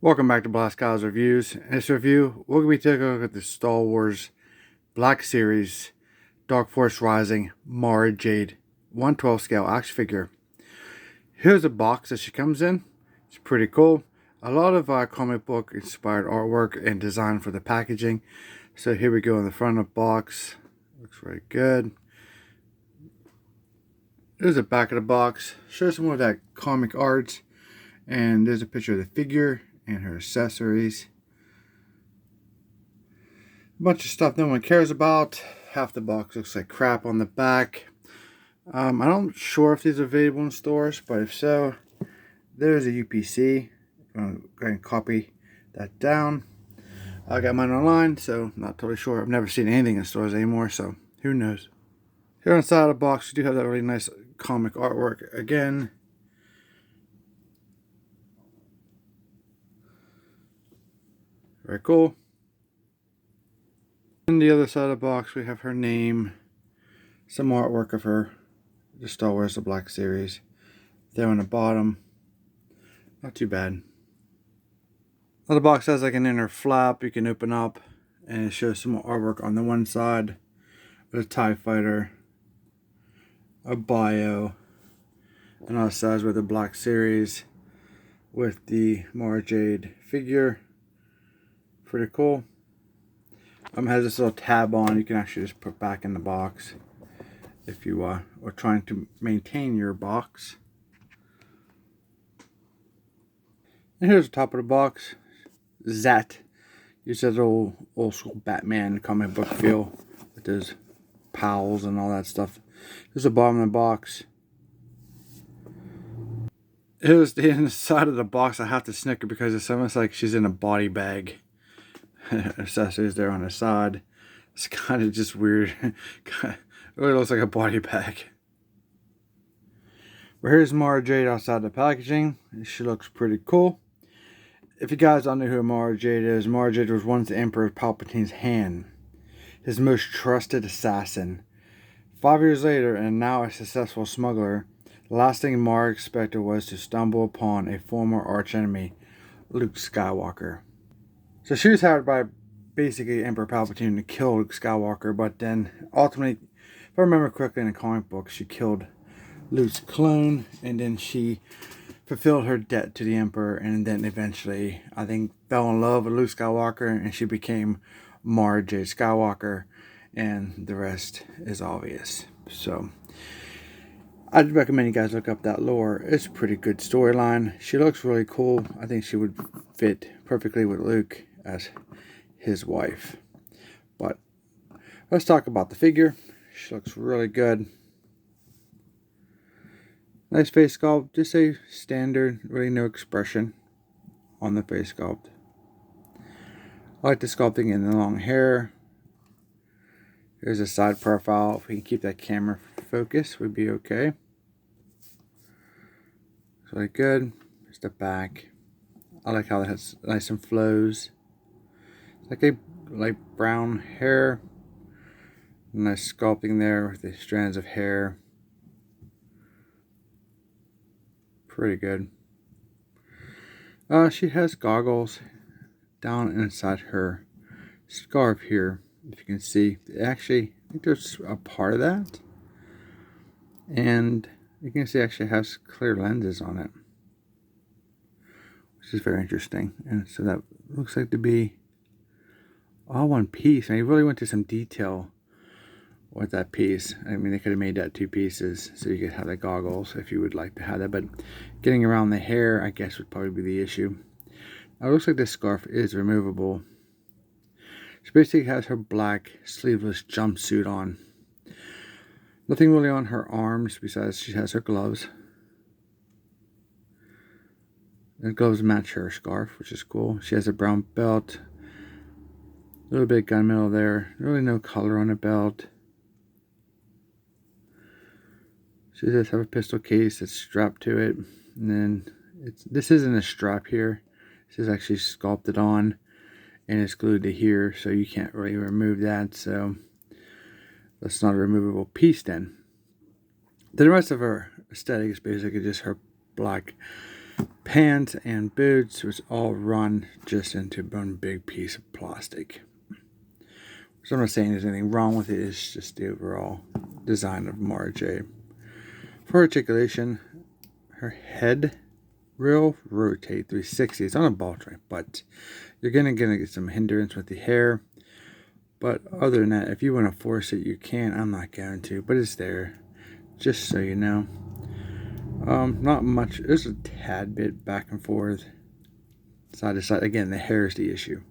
Welcome back to Blast Kyle's Reviews. In this review, we're going to be taking a look at the Star Wars Black Series Dark Force Rising Mara Jade 1/12 scale action figure. Here's a box that she comes in. It's pretty cool. A lot of comic book inspired artwork and design for the packaging. So here we go in the front of the box. Looks very good. There's the back of the box. Shows some more of that comic art. And there's a picture of the figure and her accessories. A bunch of stuff no one cares about. Half the box looks like crap on the back. I'm not sure if these are available in stores, but if so, there's a UPC. I'm going to go ahead and copy that down. I got mine online, so not totally sure. I've never seen anything in stores anymore, so who knows. Here on the side of the box, we do have that really nice comic artwork again. Very cool. On the other side of the box, we have her name, some artwork of her, the Star Wars The Black Series. There on the bottom, not too bad. Now the box has like an inner flap you can open up, and it shows some more artwork on the one side with a TIE fighter, a bio, and on the sides with the Black Series with the Mara Jade figure. Pretty cool. Has this little tab on you can actually just put back in the box if you are trying to maintain your box. And here's the top of the box. Zat. Use that old school Batman comic book feel with those pals and all that stuff. Here's the bottom of the box. Here's the inside of the box. I have to snicker because it's almost like she's in a body bag. Accessories there on the side. It's kind of just weird. It really looks like a body bag. But here's Mara Jade outside the packaging. She looks pretty cool. If you guys don't know who Mara Jade is, Mara Jade was once the Emperor Palpatine's hand, his most trusted assassin. 5 years later, and now a successful smuggler, the last thing Mara expected was to stumble upon a former archenemy, Luke Skywalker. So she was hired by basically Emperor Palpatine to kill Luke Skywalker, but then ultimately, if I remember correctly in the comic book, she killed Luke's clone, and then she fulfilled her debt to the Emperor, and then eventually, I think, fell in love with Luke Skywalker, and she became Mara Jade Skywalker, and the rest is obvious. So I'd recommend you guys look up that lore. It's a pretty good storyline. She looks really cool. I think she would fit perfectly with Luke as his wife. But let's talk about the figure. She looks really good. Nice face sculpt. Just a standard, really no expression on the face sculpt. I like the sculpting in the long hair. Here's a side profile. If we can keep that camera focus, would be okay. It's really good. Here's the back. I like how it has nice and flows. It's like a light brown hair. Nice sculpting there with the strands of hair. Pretty good. She has goggles down inside her scarf here. If you can see, actually, I think there's a part of that. And you can see actually has clear lenses on it, which is very interesting. And so that looks like to be all one piece. And he really went to some detail with that piece. I mean, they could have made that two pieces so you could have the goggles if you would like to have that. But getting around the hair, I guess, would probably be the issue. Now, it looks like this scarf is removable. She basically has her black sleeveless jumpsuit on. Nothing really on her arms besides she has her gloves. The gloves match her scarf, which is cool. She has a brown belt. A little bit of gunmetal there. Really no color on the belt. She does have a pistol case that's strapped to it. And then this isn't a strap here. This is actually sculpted on. And it's glued to here, so you can't really remove that. So that's not a removable piece then. The rest of her aesthetic is basically just her black Pants and boots was all run just into one big piece of plastic. So I'm not saying there's anything wrong with it, it's just the overall design of Mara Jade. For articulation, her head will rotate 360. It's on a ball joint, but you're gonna get some hindrance with the hair. But other than that, if you want to force it, you can. I'm not going to, but it's there, just so you know. Not much. There's a tad bit back and forth, side to side. Again, the hair is the issue.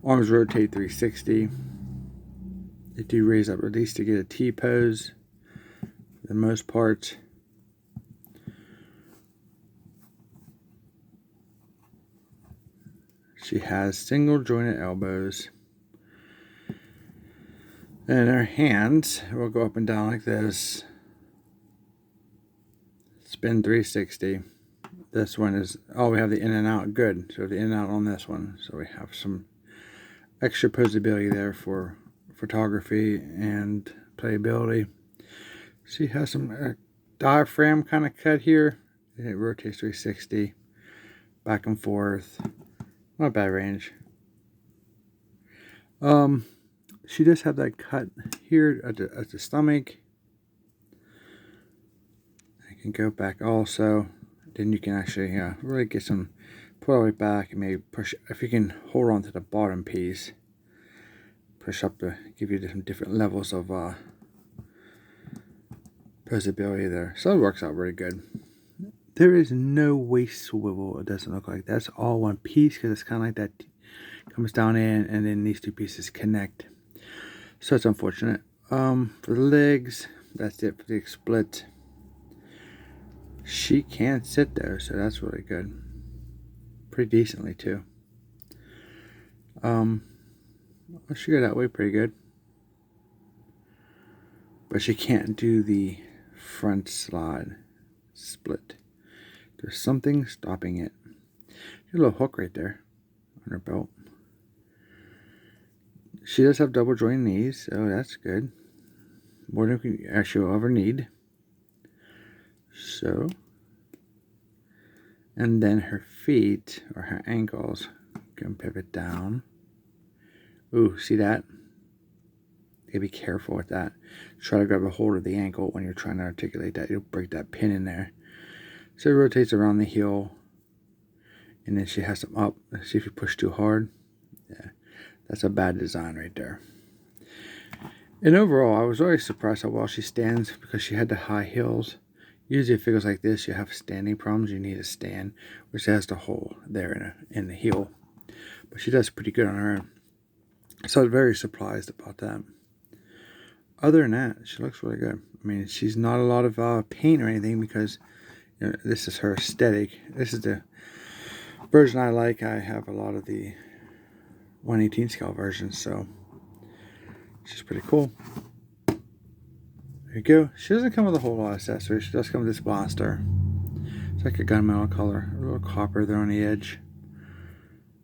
Arms rotate 360. They do raise up, release to get a T pose. For the most part. She has single jointed elbows. And her hands will go up and down like this. Spin 360. This one is, oh, we have the in and out. Good. So the in and out on this one. So we have some extra posability there for photography and playability. She has some diaphragm kind of cut here. And it rotates 360. Back and forth. Not a bad range. She does have that cut here at the stomach. I can go back also. Then you can actually really get some, pull all the way back and maybe push, if you can hold on to the bottom piece, push up to give you some different levels of posability there. So it works out really good. There is no waist swivel. It doesn't look like that's all one piece because it's kind of like that comes down in and then these two pieces connect. So it's unfortunate. For the legs, that's it for the split. She can sit there, so that's really good. Pretty decently too. She got that way pretty good. But she can't do the front slide split. There's something stopping it. There's a little hook right there on her belt. She does have double joint knees, so that's good. More than we actually will ever need. So, and then her feet or her ankles can pivot down. Ooh, see that? You gotta be careful with that. Try to grab a hold of the ankle when you're trying to articulate that. You'll break that pin in there. So it rotates around the heel. And then she has some up. Let's see if you push too hard. Yeah, that's a bad design right there. And overall, I was always surprised how well she stands because she had the high heels. Usually figures like this, you have standing problems, you need a stand, which has the hole there in the heel. But she does pretty good on her own. So I was very surprised about that. Other than that, she looks really good. I mean, she's not a lot of paint or anything because this is her aesthetic. This is the version I like. I have a lot of the 1/18 scale versions, so she's pretty cool. There you go. She doesn't come with a whole lot of accessories. She does come with this blaster. It's like a gunmetal color. A little copper there on the edge.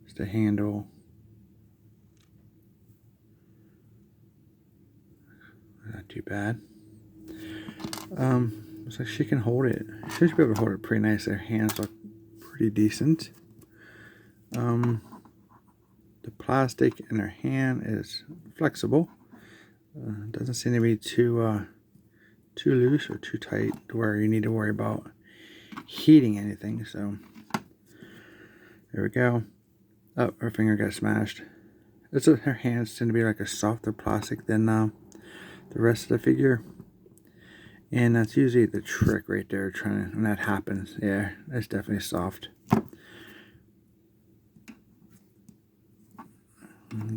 Just a handle. Not too bad. Looks like she can hold it. She should be able to hold it pretty nice. Her hands look pretty decent. The plastic in her hand is flexible. Doesn't seem to be too loose or too tight to where you need to worry about heating anything. So there we go. Oh, her finger got smashed. Her hands tend to be like a softer plastic than the rest of the figure. And that's usually the trick right there, when that happens. Yeah, that's definitely soft. I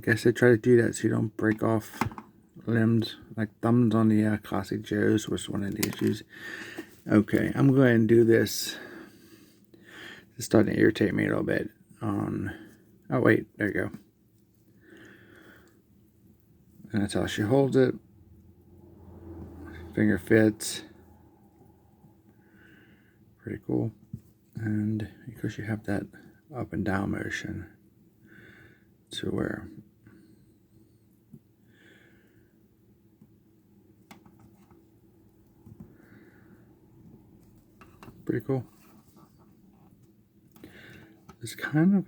guess they try to do that so you don't break off limbs like thumbs on the classic Joes, which is one of the issues. Okay, I'm going to go ahead and do this. It's starting to irritate me a little bit. Oh wait, there you go. And that's how she holds it. Finger fits. Pretty cool. And because you have that up and down motion to where pretty cool. It's kind of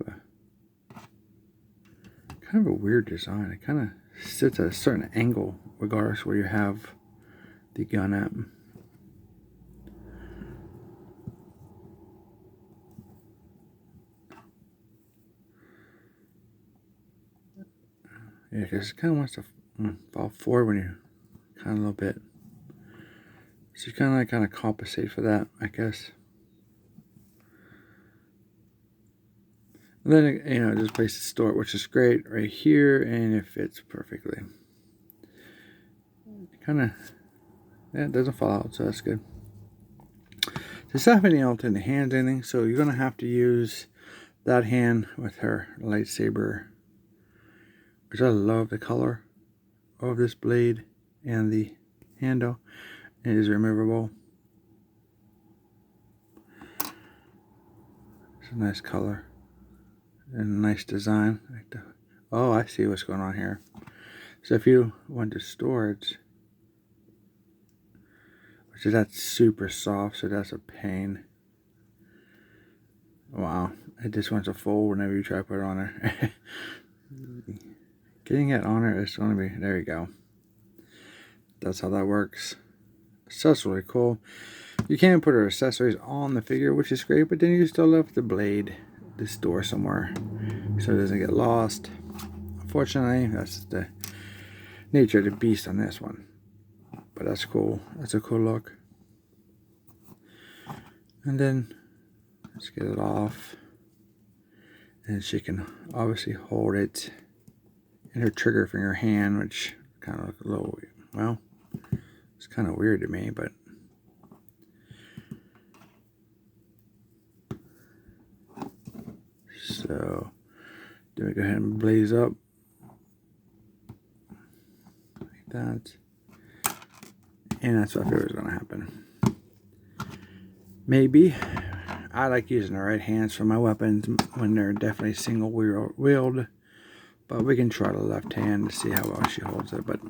a weird design. It kind of sits at a certain angle regardless where you have the gun at. Yeah, because it kind of wants to fall forward when you kind of a little bit. So you kind of compensate for that, I guess. And then, you know, just place to store it, which is great right here, and it fits perfectly. Kind of, yeah, it doesn't fall out, so that's good. Does not have any alternate hands or anything, so you're going to have to use that hand with her lightsaber, which I love the color of this blade and the handle. It is removable. It's a nice color and a nice design. Oh, I see what's going on here. So if you want to storage, which is that's super soft, so that's a pain. Wow, it just wants to fold whenever you try to put it on there. Getting it on there is going to be, there you go. That's how that works. So that's really cool. You can put her accessories on the figure, which is great, but then you still left the blade to store somewhere so it doesn't get lost. Unfortunately, that's the nature of the beast on this one. But that's cool. That's a cool look. And then let's get it off. And she can obviously hold it in her trigger finger hand, which kind of look a little, well, it's kind of weird to me, but so then we go ahead and blaze up like that, and that's what I figured was going to happen. Maybe I like using the right hands for my weapons when they're definitely single wielded, but we can try the left hand to see how well she holds it. But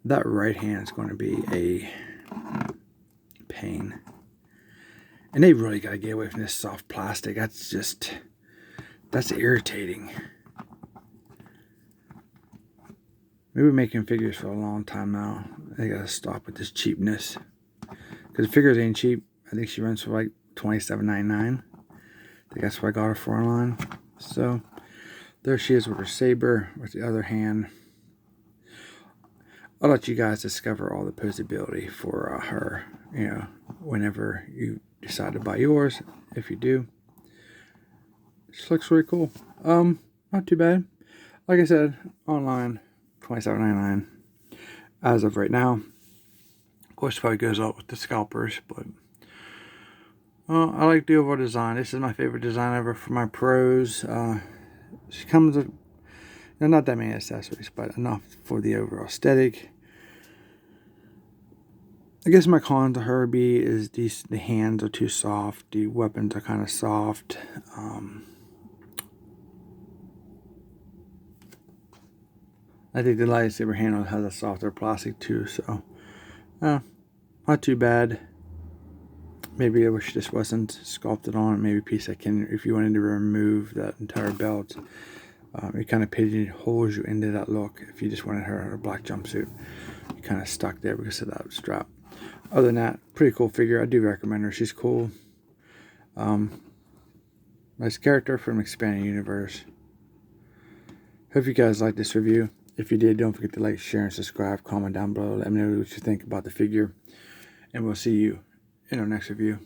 that right hand is going to be a pain, and they really got to get away from this soft plastic. That's irritating. We've been making figures for a long time now. They gotta stop with this cheapness, because the figures ain't cheap. I think she runs for like $27.99. I think that's what I got her for online. So there she is with her saber with the other hand. I'll let you guys discover all the posability for her, you know, whenever you decide to buy yours, if you do. She looks really cool. Not too bad. Like I said, online, $27.99 as of right now. Of course, it probably goes up with the scalpers, but I like the overall design. This is my favorite design ever for my pros. She comes with not that many accessories, but enough for the overall aesthetic. I guess my con to her is the hands are too soft. The weapons are kind of soft. I think the lightsaber handle has a softer plastic too, so not too bad. Maybe I wish this wasn't sculpted on. Maybe a piece I can, if you wanted to remove that entire belt, it kind of pigeonholes you into that look. If you just wanted her in a black jumpsuit, you kind of stuck there because of that strap. Other than that, pretty cool figure. I do recommend her. She's cool. Nice character from Expanded Universe. Hope you guys liked this review. If you did, don't forget to like, share, and subscribe. Comment down below. Let me know what you think about the figure. And we'll see you in our next review.